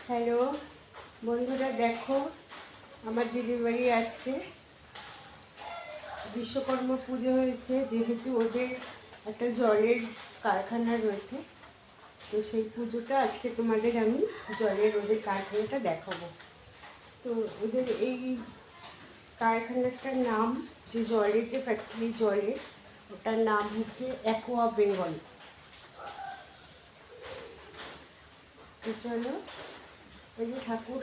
Hello বন্ধুরা, দেখো আমার দিদির বাড়ি আজকে বিশ্বকর্মা পুজো হয়েছে। যেহেতু ওদের একটা জলের কারখানা রয়েছে, তো সেই পুজোটা আজকে তোমাদের আমি ওদের কারখানাটা দেখাবো। তো ওদের এই কারখানাটার নাম, যে জলের যে ফ্যাক্টরি জলের, ওটার নাম হচ্ছে অ্যাকোয়া বেঙ্গল। তো চলো, এই যে ঠাকুর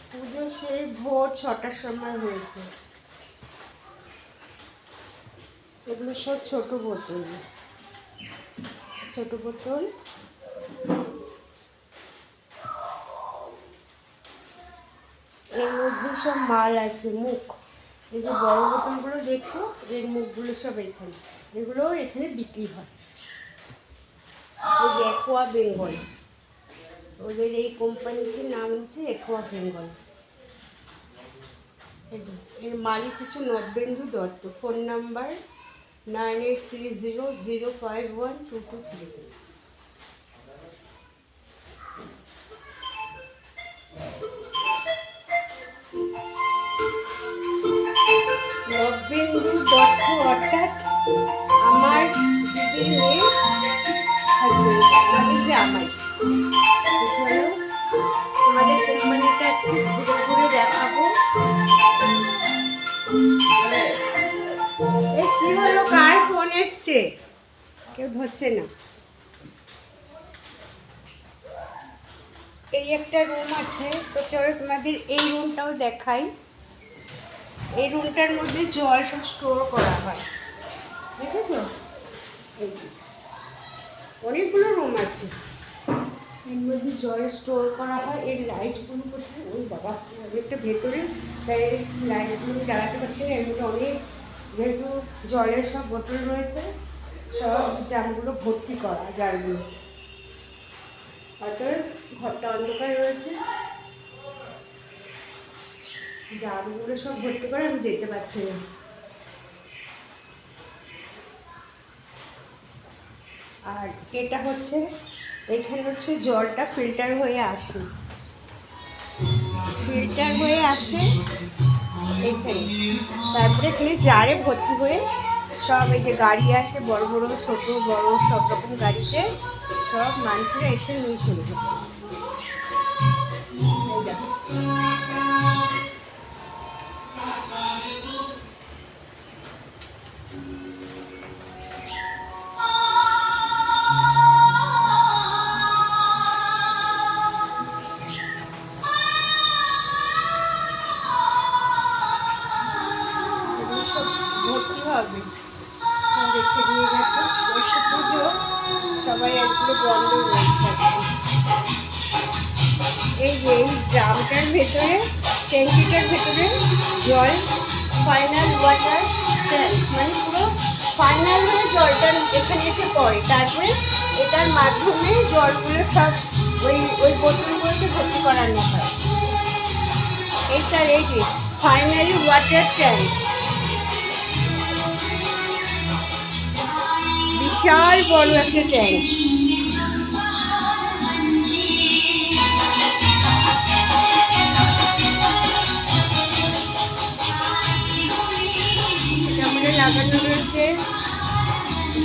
পুজো সেই ভোর 6টার সময় হয়েছে। এগুলো সব ছোট বোতল, এর মধ্যে সব মাল আছে। মুখ, এই যে বড় বোতলগুলো দেখছো, এর মুখগুলো সব এখানে, এগুলো এখানে বিক্রি হয়। এই যে অ্যাকোয়া বেঙ্গল, ওদের এই কোম্পানিটির নাম হচ্ছে অ্যাকোয়া বেঙ্গল। এর মালিক হচ্ছে নবেন্দু দত্ত। Phone number 9830051223। নবেন্দু দত্ত অর্থাৎ আমার দিদির মেয়ে হাজবেন্ড, আমি জামাই। তো চলো, আমাদের কোম্পানিটা আজকে ঘুরে ঘুরে দেখাবো। এ কি হলো, কার ফোন এসছে? কেউ ধরছে না। এই একটা রুম আছে, তো চলো তোমাদের এই রুমটাও দেখাই। এই রুমটার মধ্যে জল সব স্টোর করা হয়, দেখেছো? এই যে অনেকগুলো রুম আছে, এর মধ্যে জল স্টোর করা হয়। এর লাইটগুলো কোথায়? ওই বাবা, অনেকটা ভেতরে, তাই লাইটগুলো জ্বালাতে পারছি না। এর মধ্যে অনেক, যেহেতু জলের সব বোতল রয়েছে, সব জারগুলো ভর্তি করা, জারগুলো, অতএব ঘরটা অন্ধকার রয়েছে, জারগুলো সব ভর্তি করে আমি যেতে পারছি না। আর এটা হচ্ছে, এখানে হচ্ছে জলটা ফিল্টার হয়ে আসে এখানে, তারপরে এখানে জারে ভর্তি হয়ে সব, এই যে গাড়ি আসে, বড় বড় ছোট বড় সব রকম গাড়িতে সব মানুষেরা এসে নিয়ে চলে যায়। ভর্তি হবে, রেখে দিয়ে গেছে। বৈশাখ পুজো, সবাই একগুলো বন্ধ রয়েছে। এই যে এই ড্রামটার ভেতরে, ট্যাঙ্কিটার ভেতরে জল, ফাইনাল ওয়াটার ট্যাঙ্ক, মানে পুরো ফাইনাল হয়ে জলটা এখানে এসে পড়ে। তারপরে এটার মাধ্যমে জলগুলো সব ওই বোতলগুলোকে ভর্তি করানো হয়। এইটার এই যে ফাইনালি ওয়াটার ট্যাঙ্ক, বিশাল বড় একটা ট্যাঙ্ক। লাগানো রয়েছে।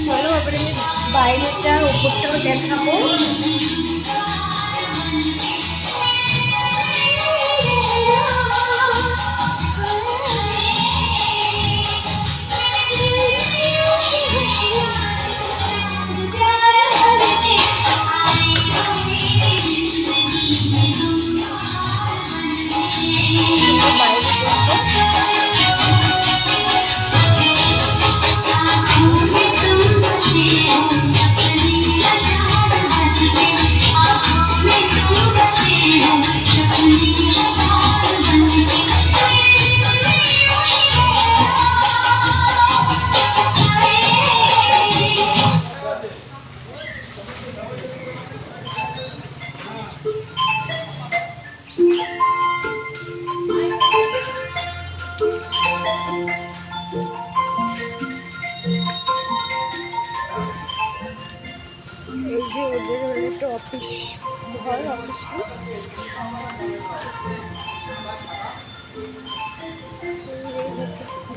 চলো এবার আমি বাইরেটা উপরটাও দেখাবো। ভেতরে হলো একটা অফিস ঘর, অফিস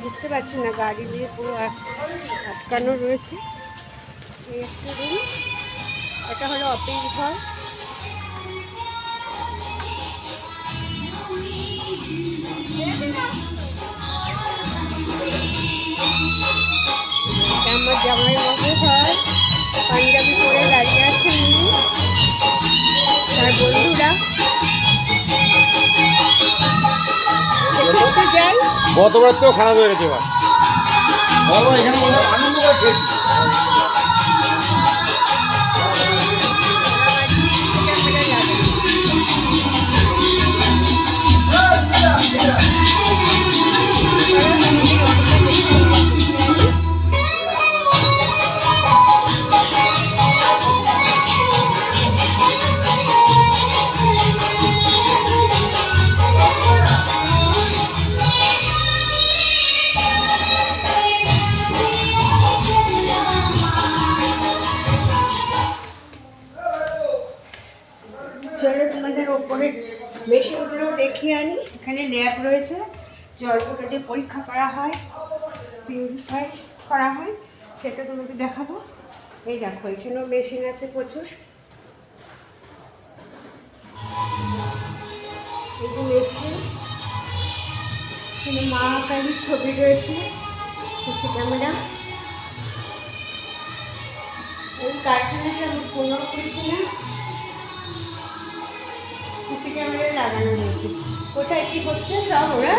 দেখতে পাচ্ছি না, গাড়ি দিয়ে পুরো আটকানো রয়েছে। এই একটা রুম, এটা হলো অফিস ঘর। আমার জামাই বাবু ঘর, পাঞ্জাবি পরে দাঁড়িয়ে আছে উনি, তার বন্ধুরা। যাই গতবার তো খারাপ হয়ে গেছে। এবার এখানে আনন্দ করে চলো তোমাদের ওপরে মেশিনগুলো দেখিয়ে আনি। এখানে ল্যাব রয়েছে, জলগুলো যে পরীক্ষা করা হয়, পিউরিফাই করা হয়, সেটা তোমাদের দেখাবো। এই দেখো, এখানেও মেশিন আছে প্রচুর। এই যে মেশিন, এখানে মা কালীর ছবি রয়েছে, সিসি ক্যামেরা। এই কারখানাটা আমি 15 কিনা সিসি ক্যামেরা লাগানো রয়েছে। কোথায় কী হচ্ছে সব ওরা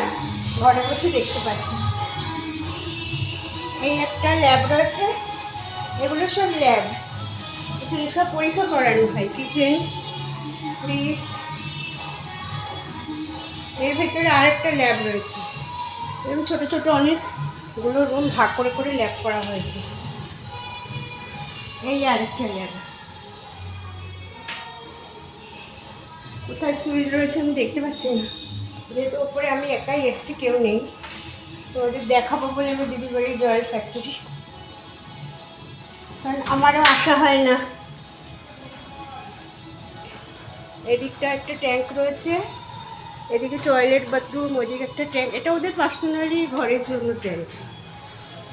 ঘরে বসে দেখতে পাচ্ছে। এই একটা ল্যাব রয়েছে, এগুলো সব ল্যাব, এখানে সব পরীক্ষা করানো হয়। কিচেন, ফ্রিজ, এর ভেতরে আরেকটা ল্যাব রয়েছে। এরকম ছোটো ছোটো অনেকগুলো রুম ভাগ করে করে ল্যাব করা হয়েছে। এই আরেকটা ল্যাব। কোথায় সুইচ রয়েছে আমি দেখতে পাচ্ছি না, যেহেতু ওপরে আমি একাই এসছি, কেউ নেই। তো ওদের দেখাবো বলে আমি দিদির বাড়ির জয়ের ফ্যাক্টরি, কারণ আমারও আসা হয় না। এদিকটা একটা ট্যাঙ্ক রয়েছে, এদিকে টয়লেট বাথরুম, ওইদিকে একটা ট্যাঙ্ক, এটা ওদের পার্সোনালি ঘরের জন্য ট্যাঙ্ক।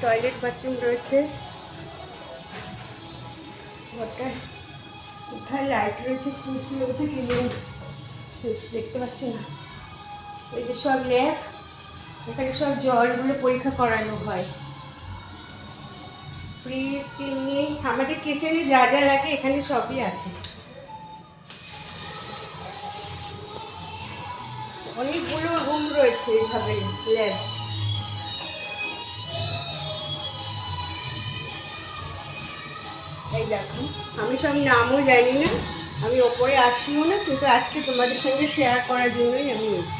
টয়লেট বাথরুম রয়েছে। ঘরটা কোথায় লাইট রয়েছে, সুইচ রয়েছে, কিন্তু সুইচ দেখতে পাচ্ছি না। এই যে সব ল্যাব, এখানে সব জলগুলো পরীক্ষা করানো হয়। ফ্রিজ, চিনি, আমাদের কিচেনে যা যা লাগে এখানে সবই আছে। অনেকগুলো রুম রয়েছে এইভাবে ল্যাব। এই দেখো, আমি সব নামও জানি না, আমি ওপরে আসিও না, কিন্তু আজকে তোমাদের সঙ্গে শেয়ার করার জন্যই আমি এসেছি।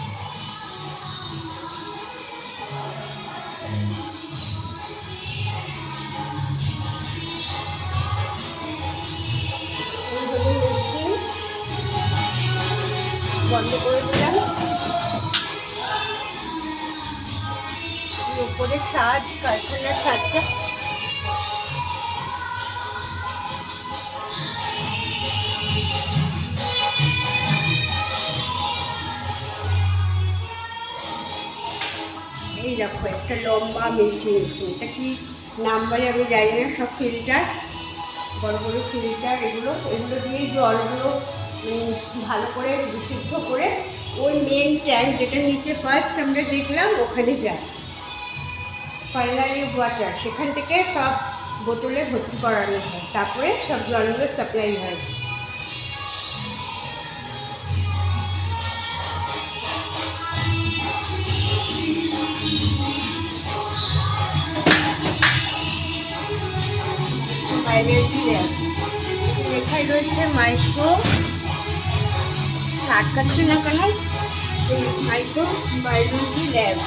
বন্ধ করে দিলাম। উপরে ছাদ, কারখানার ছাদটা। এই দেখো একটা লম্বা মেশিন, এটা কি নাম বলে আমি জানি না, সব ফিল্টার, বড় বড় ফিল্টার, এগুলো দিয়েই জলগুলো ভালো করে বিশুদ্ধ করে ওই মেন ট্যাঙ্ক, যেটা নিচে ফার্স্ট আমরা দেখলাম, ওখানে যায় ফাইনালি ওয়াটার, সেখান থেকে সব বোতলে ভর্তি করানো হয়, তারপরে সব জলগুলো সাপ্লাই হয়। লেখাই রয়েছে মাইক্রো, আটকাচ্ছে না কেন, মাইক্রো বায়োলজি ল্যাব।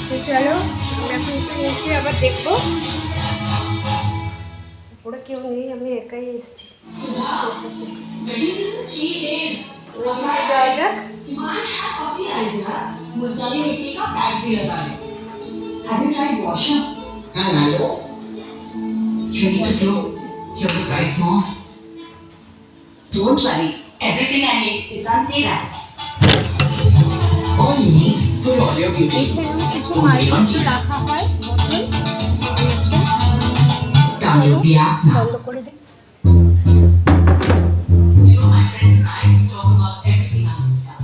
তো চলো আমরা এখন নিচে আবার দেখবো। উপরে কেউ নেই, আমি একাই এসেছি। যাওয়া যাক। Hello. You need to grow. You're the bright small. Don't worry, everything I need is on Tera. All you need for all your beauty এখানে needs. কিছু Only on মালপত্র Tera. রাখা হয় বোতল। Download the app now. বন্ধ করে দিই। You know, my friends and I, we talk about everything under the sun.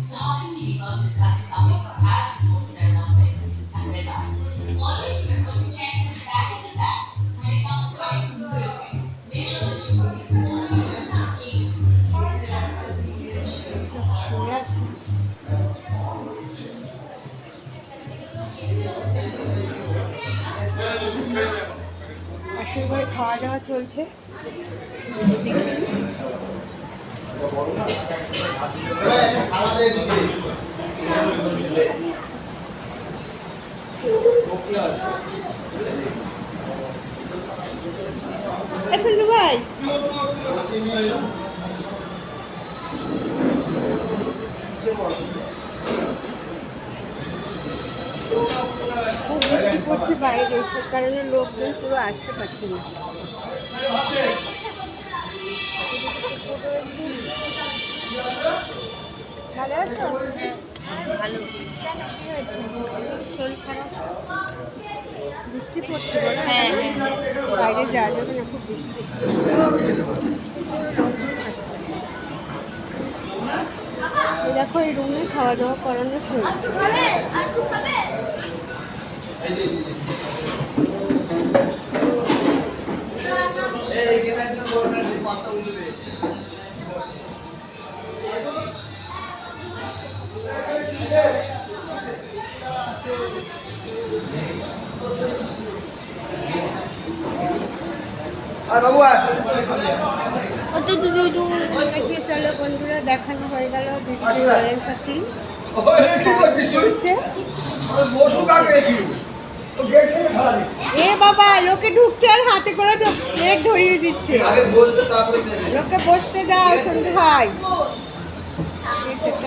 So how can we leave out discussing something as important as our pets and their diets? Always remember to check the back of the bag when it comes to buying food for your pets. Make sure that you bring only your napkin. শুয়ে আছে। পাশের ঘরে খাওয়া দাওয়া চলছে, দেখে নিই। সন্তু ভাই, খুব বৃষ্টি পড়ছে বাইরে, তার কারণে লোকজন পুরো আসতে পারছে না। ভালো আছো? ভালো। কেন, কি হয়েছে? শরীর খারাপ? বৃষ্টি পড়ছে বলো? বাইরে যাওয়া যাবে না, খুব বৃষ্টি। বৃষ্টির জন্য লোকজন আসতে পারছে না। এই দেখো, এই রুমে খাওয়া দাওয়া করানো চলছে। ঠিক আছে, চলো বন্ধুরা, দেখানো হয়ে গেল পার্টি। চলছে। এ বাবা, লোকে ঢুকছে আর হাতে করে তো প্লেট ধরিয়ে দিচ্ছে। লোকে বসতে দাও সন্ধু ভাই।